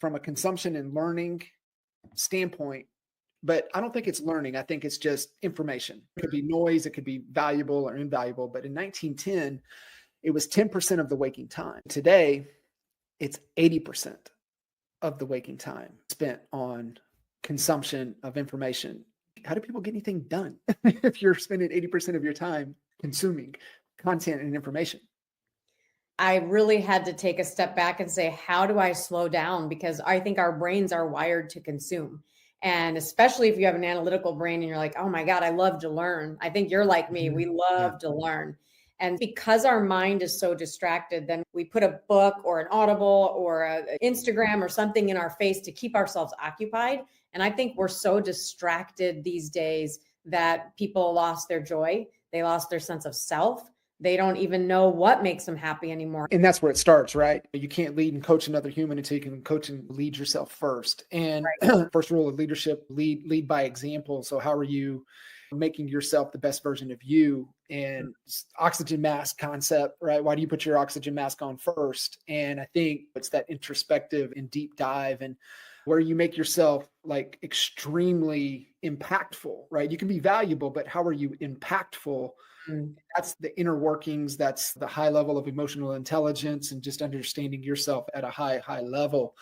from a consumption and learning standpoint, but I don't think it's learning. I think it's just information. It could be noise, it could be valuable or invaluable. But in 1910, it was 10% of the waking time. Today, it's 80% of the waking time spent on consumption of information. How do people get anything done if you're spending 80% of your time consuming content and information? I really had to take a step back and say, how do I slow down? Because I think our brains are wired to consume. And especially if you have an analytical brain and you're like, oh my God, I love to learn. I think you're like me. We Yeah. love to learn. And because our mind is so distracted, then we put a book or an Audible or a Instagram or something in our face to keep ourselves occupied. And I think we're so distracted these days that people lost their joy. They lost their sense of self. They don't even know what makes them happy anymore. And that's where it starts, right? You can't lead and coach another human until you can coach and lead yourself first. And Right. first rule of leadership, lead by example. So how are you making yourself the best version of you? And oxygen mask concept, right? Why do you put your oxygen mask on first? And I think it's that introspective and deep dive and where you make yourself like extremely impactful, right? You can be valuable, but how are you impactful? Mm. That's the inner workings. That's the high level of emotional intelligence and just understanding yourself at a high level.